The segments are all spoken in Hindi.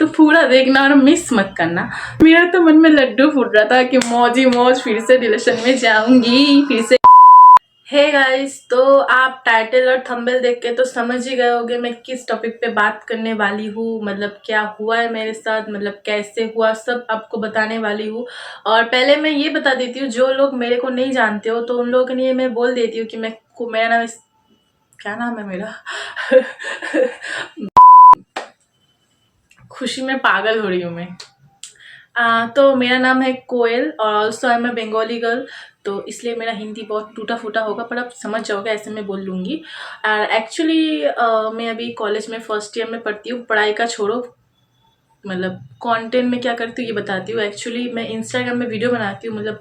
तो पूरा देखना और मिस मत करना। मेरा तो मन में लड्डू फूट रहा था कि मौज ही मौज फिर से रिलेशन में जाऊंगी फिर से। हे गाइस, तो आप टाइटल और थंबनेल देख के तो समझ ही गए होंगे मैं किस टॉपिक पे बात करने वाली हूँ। मतलब क्या हुआ है मेरे साथ, मतलब कैसे हुआ, सब आपको बताने वाली हूँ। और पहले मैं ये बता देती हूँ, जो लोग मेरे को नहीं जानते हो तो उन लोगों के लिए मैं बोल देती हूँ कि मेरा नाम क्या नाम है मेरा खुशी में पागल हो रही हूँ मैं। तो मेरा नाम है कोयल और also I am a Bengali girl, तो इसलिए मेरा हिंदी बहुत टूटा फूटा होगा पर आप समझ जाओगे, ऐसे मैं बोल लूँगी। और एक्चुअली मैं अभी कॉलेज में फर्स्ट ईयर में पढ़ती हूँ। पढ़ाई का छोड़ो, मतलब कंटेंट में क्या करती हूँ ये बताती हूँ। एक्चुअली मैं इंस्टाग्राम में वीडियो बनाती हूँ, मतलब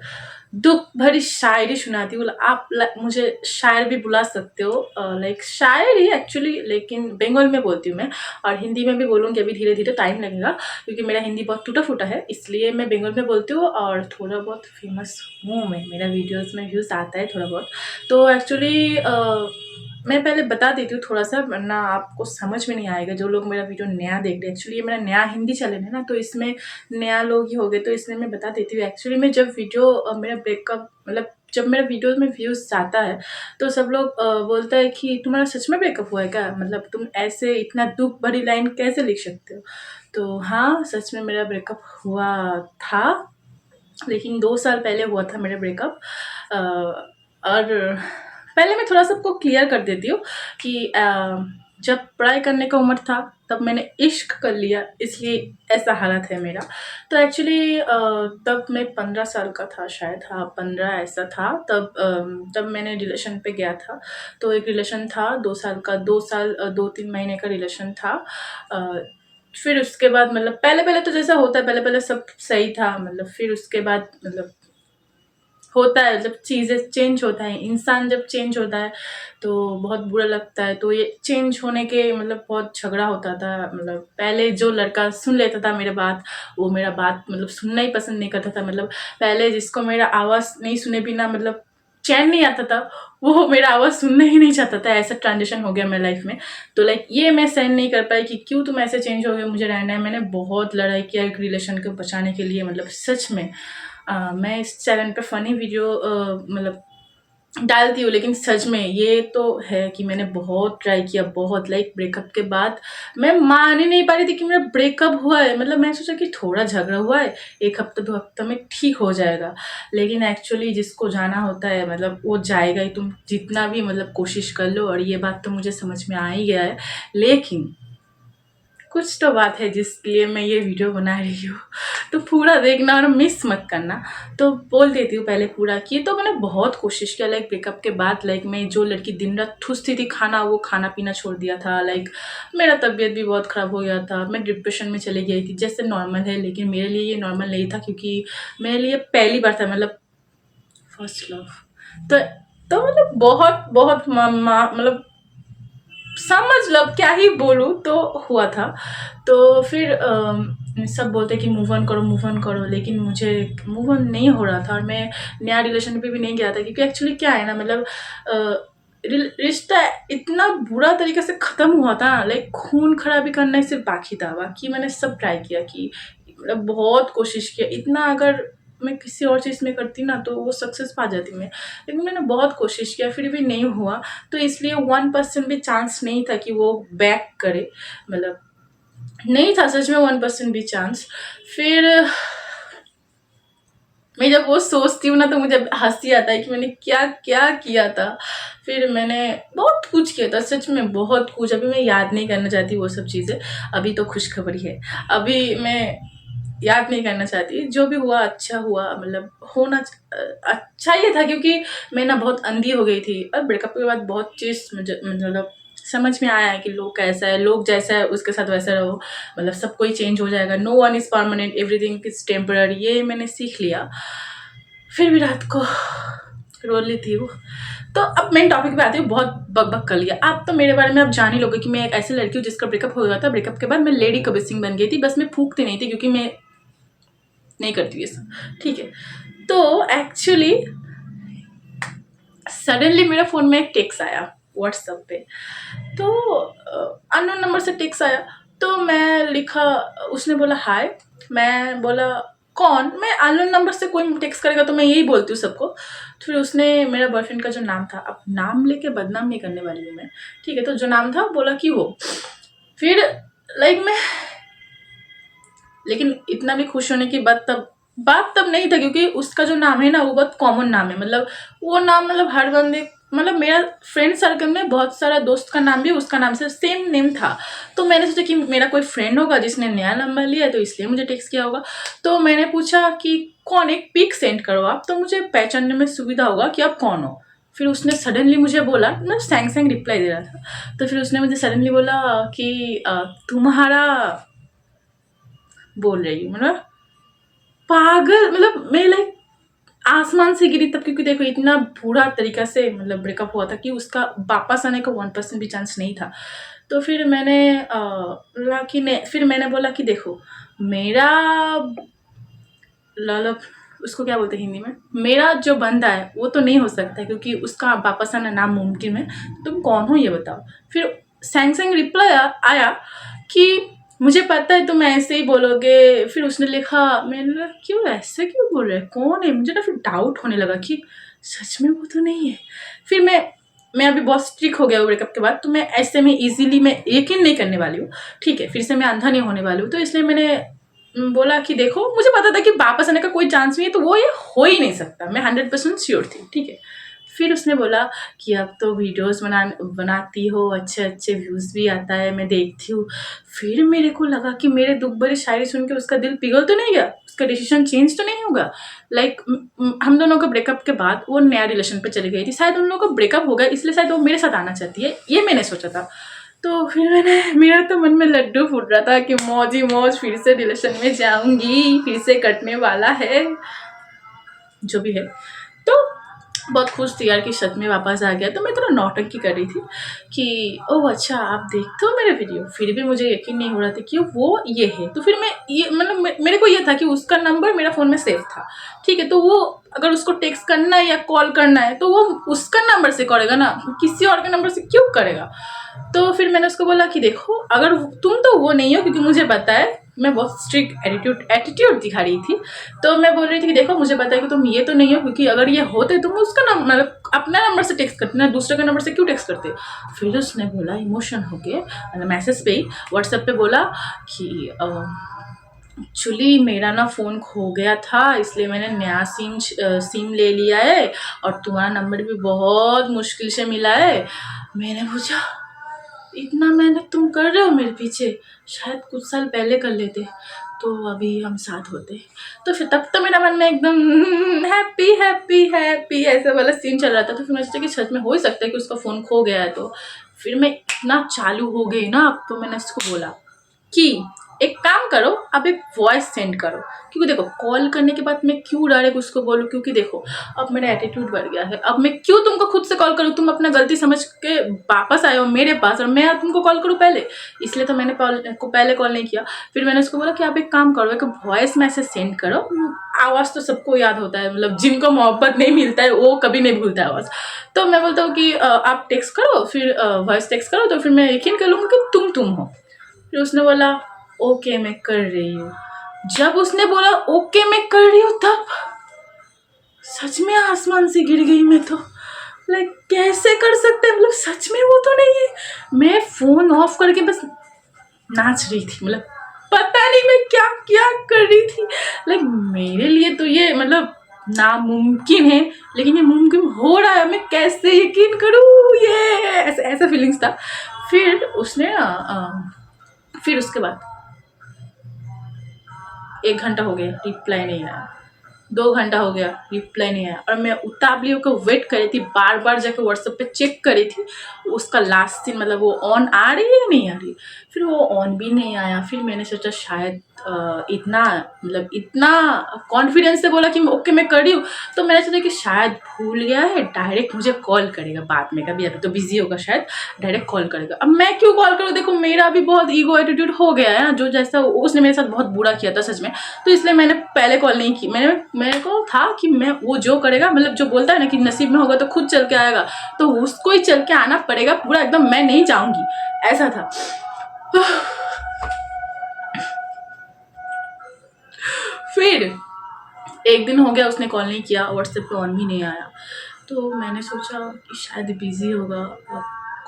दुख भरी शायरी सुनाती हूँ। आप मुझे शायर भी बुला सकते हो, लाइक शायर ही एक्चुअली, लेकिन बंगाल में बोलती हूँ मैं। और हिंदी में भी बोलूँगी, अभी धीरे धीरे टाइम लगेगा क्योंकि मेरा हिंदी बहुत टूटा फूटा है, इसलिए मैं बंगाल में बोलती हूँ। और थोड़ा बहुत फेमस हूँ मैं, मेरा वीडियोज़ में व्यूज़ आता है थोड़ा बहुत। तो एक्चुअली मैं पहले बता देती हूँ थोड़ा सा, वरना आपको समझ में नहीं आएगा जो लोग मेरा वीडियो नया देख रहे हैं। एक्चुअली ये मेरा नया हिंदी चैनल है ना, तो इसमें नया लोग ही हो गए, तो इसलिए मैं बता देती हूँ। एक्चुअली मैं जब वीडियो मेरा ब्रेकअप, मतलब जब मेरा वीडियो में व्यूज़ जाता है तो सब लोग बोलता है कि तुम्हारा सच में ब्रेकअप हुआ है क्या, मतलब तुम ऐसे इतना दुख भरी लाइन कैसे लिख सकते हो। तो हाँ, सच में मेरा ब्रेकअप हुआ था, लेकिन 2 साल पहले हुआ था मेरा ब्रेकअप। और पहले मैं थोड़ा सबको क्लियर कर देती हूँ कि जब पढ़ाई करने का उम्र था तब मैंने इश्क कर लिया, इसलिए ऐसा हालत है मेरा। तो एक्चुअली तब मैं 15 साल का था शायद, हाँ 15 ऐसा था। तब मैंने रिलेशन पे गया था। तो एक रिलेशन था 2 साल का, 2 साल 2-3 महीने का रिलेशन था। फिर उसके बाद मतलब पहले तो जैसा होता है, पहले सब सही था, मतलब फिर उसके बाद मतलब होता है, जब चीज़ें चेंज होता है, इंसान जब चेंज होता है तो बहुत बुरा लगता है। तो ये चेंज होने के मतलब बहुत झगड़ा होता था। मतलब पहले जो लड़का सुन लेता था मेरा बात, वो मेरा बात मतलब सुनना ही पसंद नहीं करता था। मतलब पहले जिसको मेरा आवाज़ नहीं सुने बिना मतलब चैन नहीं आता था, वो मेरा आवाज़ सुनना ही नहीं चाहता था। ऐसा ट्रांजिशन हो गया मेरी लाइफ में। तो लाइक ये मैं सहन नहीं कर पाई कि क्यों तुम ऐसे चेंज हो गए, मुझे रहना है। मैंने बहुत लड़ाई किया एक रिलेशन को बचाने के लिए, मतलब सच में। मैं इस चैनल पे फ़नी वीडियो मतलब डालती हूँ, लेकिन सच में ये तो है कि मैंने बहुत ट्राई किया, बहुत। लाइक ब्रेकअप के बाद मैं मान ही नहीं पा रही थी कि मेरा ब्रेकअप हुआ है। मतलब मैं सोचा कि थोड़ा झगड़ा हुआ है, 1 हफ्ता 2 हफ्ता में ठीक हो जाएगा, लेकिन एक्चुअली जिसको जाना होता है मतलब वो जाएगा ही। तुम जितना भी मतलब कोशिश कर लो, और ये बात तो मुझे समझ में आ ही गया है। लेकिन कुछ तो बात है जिसके लिए मैं ये वीडियो बना रही हूँ, तो पूरा देखना और मिस मत करना। तो बोल देती हूँ पहले पूरा कि तो मैंने बहुत कोशिश किया। लाइक ब्रेकअप के बाद लाइक मैं जो लड़की दिन रात ठूसती थी खाना, वो खाना पीना छोड़ दिया था। लाइक मेरा तबीयत भी बहुत ख़राब हो गया था, मैं डिप्रेशन में चली गई थी, जैसे नॉर्मल है, लेकिन मेरे लिए ये नॉर्मल नहीं था क्योंकि मेरे लिए पहली बार था, मतलब फर्स्ट लव। तो मतलब बहुत बहुत मतलब समझ लो क्या ही बोलूँ, तो हुआ था। तो फिर सब बोलते कि मूव ऑन करो मूव ऑन करो, लेकिन मुझे मूव ऑन नहीं हो रहा था। और मैं नया रिलेशन पे भी नहीं गया था क्योंकि एक्चुअली क्या है ना, मतलब रिश्ता इतना बुरा तरीके से ख़त्म हुआ था, लाइक खून खराबी करना ही सिर्फ बाकी था। बाकी मैंने सब ट्राई किया कि मतलब बहुत कोशिश किया। इतना अगर मैं किसी और चीज़ में करती ना तो वो सक्सेस पा जाती मैं, लेकिन मैंने बहुत कोशिश किया फिर भी नहीं हुआ। तो इसलिए 1% भी चांस नहीं था कि वो बैक करे, मतलब नहीं था सच में 1% भी चांस। फिर मैं जब वो सोचती हूँ ना तो मुझे हंसी आता है कि मैंने क्या क्या किया था। फिर मैंने बहुत कुछ किया था, सच में बहुत कुछ। अभी मैं याद नहीं करना चाहती वो सब चीज़ें, अभी तो खुशखबरी है, अभी मैं याद नहीं करना चाहती। जो भी हुआ अच्छा हुआ, मतलब होना अच्छा ये था क्योंकि मैं ना बहुत अंधी हो गई थी। और ब्रेकअप के बाद बहुत चीज़ मुझे मतलब समझ में आया है कि लोग कैसा है, लोग जैसा है उसके साथ वैसा रहो, मतलब सब कोई चेंज हो जाएगा। No one is permanent, everything is temporary, ये मैंने सीख लिया। फिर भी रात को रो ली थी वो। तो अब मेन टॉपिक पे आती हूँ, बहुत बक कर लिया। आप तो मेरे बारे में अब जान ही लोगे कि मैं एक ऐसी लड़की हूँ जिसका ब्रेकअप हो गया था। ब्रेकअप के बाद मैं लेडी कबीर सिंह बन गई थी, बस मैं फूकती नहीं थी क्योंकि मैं नहीं करती ये सब, ठीक है। तो एक्चुअली सडनली मेरा फ़ोन में एक टेक्स्ट आया व्हाट्सएप पे, तो अननोन नंबर से टेक्स्ट आया। तो मैं लिखा, उसने बोला हाय, मैं बोला कौन, मैं अननोन नंबर से कोई टेक्स्ट करेगा तो मैं यही बोलती हूँ सबको। फिर उसने मेरा बॉयफ्रेंड का जो नाम था, अब नाम लेके बदनाम नहीं करने वाली हूँ मैं, ठीक है, तो जो नाम था बोला कि वो। फिर लाइक मैं, लेकिन इतना भी खुश होने की बात तब नहीं था, क्योंकि उसका जो नाम है ना वो बहुत कॉमन नाम है, मतलब वो नाम मतलब हर बंदे, मतलब मेरा फ्रेंड सर्कल में बहुत सारा दोस्त का नाम भी उसका नाम से सेम नेम था। तो मैंने सोचा कि मेरा कोई फ्रेंड होगा जिसने नया नंबर लिया तो इसलिए मुझे टेक्स्ट किया होगा। तो मैंने पूछा कि कौन, एक पिक सेंड करो आप, तो मुझे पहचानने में सुविधा होगा कि आप कौन हो। फिर उसने सडनली मुझे बोला, मैं सैंग सैंग रिप्लाई दे रहा था, तो फिर उसने मुझे सडनली बोला कि तुम्हारा बोल रही हूँ, मतलब पागल, मतलब मैं लाइक आसमान से गिरी तब, क्योंकि देखो इतना बुरा तरीका से मतलब ब्रेकअप हुआ था कि उसका वापस आने का 1% भी चांस नहीं था। तो फिर मैंने बोला कि फिर मैंने बोला कि देखो मेरा मतलब उसको क्या बोलते हैं हिंदी में, मेरा जो बंदा है वो तो नहीं हो सकता क्योंकि उसका वापस आना नामुमकिन है, तुम कौन हो ये बताओ। फिर सैंग रिप्लाई आया कि मुझे पता है तुम ऐसे ही बोलोगे। फिर उसने लिखा, मैंने बोला क्यों ऐसे क्यों बोल रहे, कौन है, मुझे ना फिर डाउट होने लगा कि सच में वो तो नहीं है। फिर मैं अभी बहुत स्ट्रिक हो गया हूँ ब्रेकअप के बाद, तो मैं ऐसे में इजीली मैं यकीन नहीं करने वाली हूँ, ठीक है, फिर से मैं अंधा नहीं होने वाली हूँ। तो इसलिए मैंने बोला कि देखो मुझे पता था कि वापस आने का कोई चांस नहीं है, तो वो ये हो ही नहीं सकता, मैं 100% श्योर थी, ठीक है। फिर उसने बोला कि अब तो वीडियोस बनाती हो, अच्छे अच्छे व्यूज़ भी आता है, मैं देखती हूँ। फिर मेरे को लगा कि मेरे दुख भरी शायरी सुन के उसका दिल पिघल तो नहीं गया, उसका डिसीजन चेंज तो नहीं होगा। लाइक हम दोनों का ब्रेकअप के बाद वो नया रिलेशन पे चली गई थी, शायद उन लोगों का ब्रेकअप हो गया इसलिए शायद वो मेरे साथ आना चाहती है, ये मैंने सोचा था। तो फिर मेरा तो मन में लड्डू फूट रहा था कि मौज ही मौज फिर से रिलेशन में जाऊंगी, फिर से कटने वाला है जो भी है। तो बहुत खुश थी यार कि सच में वापस आ गया। तो मैं थोड़ा नौटंकी कर रही थी कि ओह अच्छा आप देखते हो मेरे वीडियो, फिर भी मुझे यकीन नहीं हो रहा था कि वो ये है। तो फिर मैं ये मतलब मेरे को ये था कि उसका नंबर मेरा फ़ोन में सेव था, ठीक है, तो वो अगर उसको टेक्स्ट करना है या कॉल करना है तो वो उसका नंबर से करेगा ना, किसी और के नंबर से क्यों करेगा। तो फिर मैंने उसको बोला कि देखो अगर तुम तो वो नहीं हो, क्योंकि मुझे पता है मैं बहुत स्ट्रिक्ट एटीट्यूड दिखा रही थी। तो मैं बोल रही थी कि देखो मुझे पता है कि तुम ये तो नहीं हो, क्योंकि अगर ये होते तुम उसका नंबर मतलब अपना नंबर से टेक्स्ट करते ना, दूसरे के नंबर से क्यों टेक्स्ट करते। फिर उसने बोला इमोशन हो गए, मतलब मैसेज पे ही व्हाट्सएप पे बोला कि एक्चुअली मेरा ना फ़ोन खो गया था इसलिए मैंने नया सिम ले लिया है और तुम्हारा नंबर भी बहुत मुश्किल से मिला है। मैंने पूछा इतना मेहनत तुम कर रहे हो मेरे पीछे, शायद कुछ साल पहले कर लेते तो अभी हम साथ होते। तो फिर तब तो मेरा मन में एकदम हैप्पी हैप्पी हैप्पी ऐसा वाला सीन चल रहा था। तो फिर मैं सोचा कि सच में हो ही सकता है कि उसका फ़ोन खो गया है। तो फिर मैं इतना चालू हो गई ना, अब तो मैंने उसको बोला कि एक काम करो आप एक वॉइस सेंड करो, क्योंकि देखो कॉल करने के बाद मैं क्यों डायरेक्ट उसको बोलूँ, क्योंकि देखो अब मेरा एटीट्यूड बढ़ गया है, अब मैं क्यों तुमको खुद से कॉल करूँ, तुम अपना गलती समझ के वापस आए हो मेरे पास और मैं तुमको कॉल करूँ पहले, इसलिए तो मैंने पहले कॉल नहीं किया। फिर मैंने उसको बोला कि आप एक काम करो, एक वॉइस मैसेज सेंड करो, आवाज़ तो सबको याद होता है, मतलब जिनको मोहब्बत नहीं मिलता है वो कभी नहीं भूलता है आवाज़। तो मैं बोलता हूँ कि आप टेक्स्ट करो, फिर वॉइस टेक्स्ट करो, तो फिर मैं यकीन कर लूँगा कि तुम हो। फिर उसने बोला ओके मैं कर रही हूँ। जब उसने बोला ओके मैं कर रही हूँ तब सच में आसमान से गिर गई मैं। तो लाइक कैसे कर सकते हैं, मतलब सच में वो तो नहीं है। मैं फ़ोन ऑफ करके बस नाच रही थी, मतलब पता नहीं मैं क्या क्या कर रही थी। लाइक मेरे लिए तो ये मतलब नामुमकिन है, लेकिन ये मुमकिन हो रहा है, मैं कैसे यकीन करूँ, ये ऐसा ऐसा फीलिंग्स था। फिर उसने फिर उसके बाद 1 घंटा हो गया रिप्लाई नहीं आया, 2 घंटा हो गया रिप्लाई नहीं आया, और मैं उतावली होकर वेट कर रही थी, बार बार जाकर व्हाट्सएप पे चेक कर रही थी उसका लास्ट सीन, मतलब वो ऑन आ रही है या नहीं आ रही। फिर वो ऑन भी नहीं आया। फिर मैंने सोचा शायद इतना कॉन्फिडेंस से बोला कि ओके मैं कर रही हूँ, तो मैंने सोचा कि शायद भूल गया है, डायरेक्ट मुझे कॉल करेगा बाद में, कभी अभी तो बिजी होगा शायद, डायरेक्ट कॉल करेगा। अब मैं क्यों कॉल करूँ, देखो मेरा भी बहुत ईगो एटीट्यूड हो गया है, जो जैसा उसने मेरे साथ बहुत बुरा किया था सच में, तो इसलिए मैंने पहले कॉल नहीं की। मेरे को था कि मैं वो जो करेगा, मतलब जो बोलता है ना कि नसीब में होगा तो खुद चल के आएगा, तो उसको ही चल के आना पड़ेगा पूरा एकदम, मैं नहीं जाऊँगी, ऐसा था। 1 दिन हो गया उसने कॉल नहीं किया, व्हाट्सएप पे ऑन भी नहीं आया। तो मैंने सोचा कि शायद बिज़ी होगा,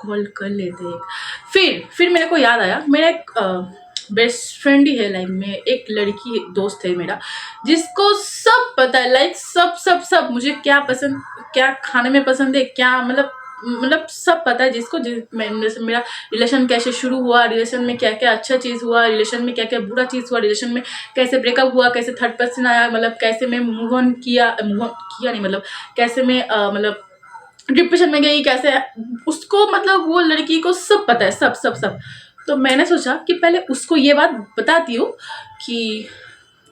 कॉल कर लेते एक। फिर मेरे को याद आया, मेरा एक बेस्ट फ्रेंड ही है लाइक में, एक लड़की दोस्त है मेरा, जिसको सब पता है, लाइक सब मुझे क्या पसंद, क्या खाने में पसंद है, क्या मतलब सब पता है जिसको। मेरा रिलेशन कैसे शुरू हुआ, रिलेशन में क्या क्या अच्छा चीज़ हुआ, रिलेशन में क्या क्या बुरा चीज़ हुआ, रिलेशन में कैसे ब्रेकअप हुआ, कैसे थर्ड पर्सन आया, मतलब कैसे मैं मूव ऑन किया नहीं, मतलब कैसे मैं मतलब डिप्रेशन में गई, कैसे उसको, मतलब वो लड़की को सब पता है, सब। तो मैंने सोचा कि पहले उसको ये बात बताती हूँ कि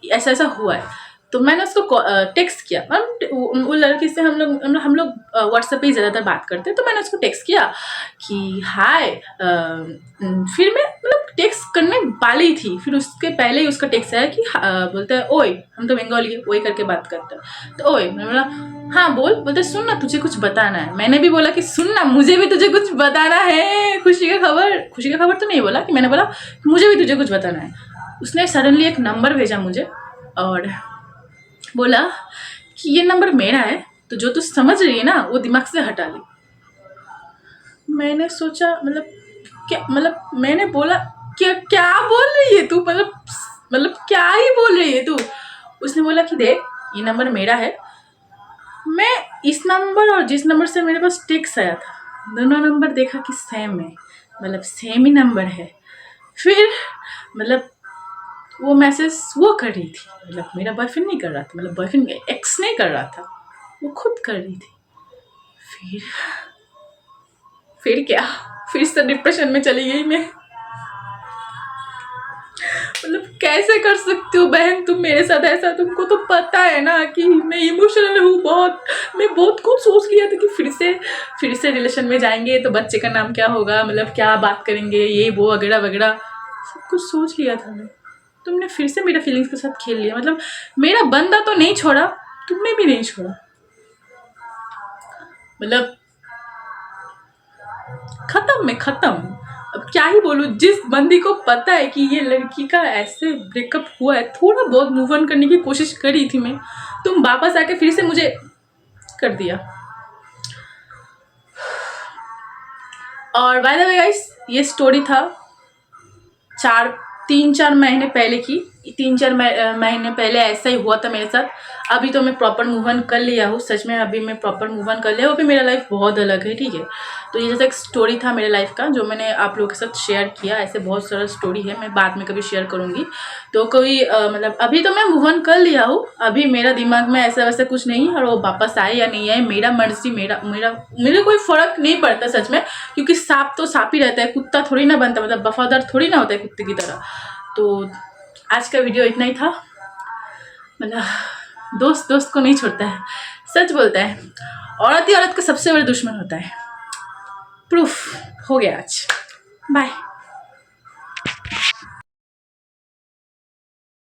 ऐसा ऐसा हुआ है। तो मैंने उसको टेक्स्ट किया, वो लड़की से हम लोग व्हाट्सएप पे ही ज़्यादातर बात करते हैं। तो मैंने उसको टेक्स्ट किया कि हाय, फिर मैं मतलब टेक्स्ट करने वाली थी, फिर उसके पहले ही उसका टेक्स्ट आया कि बोलता है ओए, हम तो बंगाली है, ओए करके बात करते हैं। तो ओए, मैंने बोला हाँ बोल। बोलते सुन ना, तुझे कुछ बताना है। मैंने भी बोला कि सुन ना, मुझे भी तुझे कुछ बताना है, खुशी का खबर तो नहीं बोला, कि मैंने बोला मुझे भी तुझे कुछ बताना है। उसने सडनली एक नंबर भेजा मुझे और बोला कि ये नंबर मेरा है, तो जो तू समझ रही है ना वो दिमाग से हटा ले। मैंने सोचा मतलब मैंने बोला क्या बोल रही है तू, मतलब क्या ही बोल रही है तू। उसने बोला कि देख, ये नंबर मेरा है, मैं इस नंबर और जिस नंबर से मेरे पास टेक्स्ट आया था, दोनों नंबर देखा कि सेम है, मतलब सेम ही नंबर है। फिर मतलब वो मैसेज वो कर रही थी, मतलब मेरा बॉयफ्रेंड नहीं कर रहा था, मतलब बॉयफ्रेंड एक्स नहीं कर रहा था, वो खुद कर रही थी। फिर क्या, फिर से डिप्रेशन में चली गई मैं। मतलब कैसे कर सकती हो बहन तुम मेरे साथ ऐसा, तुमको तो पता है ना कि मैं इमोशनल हूँ बहुत। मैं बहुत कुछ सोच लिया था कि फिर से रिलेशन में जाएंगे तो बच्चे का नाम क्या होगा, मतलब क्या बात करेंगे, ये वो वगैरह वगैरह सब कुछ सोच लिया था मैं। तुमने फिर से मेरा फीलिंग्स के साथ खेल लिया, मतलब मेरा बंदा तो नहीं छोड़ा, तुमने भी नहीं छोड़ा। मतलब खत्म। अब क्या ही बोलूं, जिस बंदी को पता है कि ये लड़की का ऐसे ब्रेकअप हुआ है, थोड़ा बहुत मूव ऑन करने की कोशिश करी थी मैं, तुम वापस आके फिर से मुझे कर दिया। और बाय द वे गाइस, ये स्टोरी था 3-4 महीने पहले की। 3-4 महीने पहले ऐसा ही हुआ था मेरे साथ। अभी तो मैं प्रॉपर मूव ऑन कर लिया हूँ, सच में अभी मैं प्रॉपर मूव ऑन कर लिया हूँ। अभी मेरा लाइफ बहुत अलग है, ठीक है। तो ये जैसा एक स्टोरी था मेरे लाइफ का जो मैंने आप लोगों के साथ शेयर किया। ऐसे बहुत सारा स्टोरी है, मैं बाद में कभी शेयर करूँगी। तो कोई मतलब अभी तो मैं मूव ऑन कर लिया हूँ, अभी मेरा दिमाग में ऐसा वैसा कुछ नहीं है। और वो वापस आए या नहीं आए मेरा मर्जी, मेरे कोई फ़र्क नहीं पड़ता सच में, क्योंकि सांप तो सांप ही रहता है, कुत्ता थोड़ी ना बनता, मतलब वफादार थोड़ी ना होता है कुत्ते की तरह। तो आज का वीडियो इतना ही था। मतलब दोस्त को नहीं छोड़ता है, सच बोलता है, औरत ही औरत का सबसे बड़ा दुश्मन होता है। प्रूफ हो गया आज। बाय।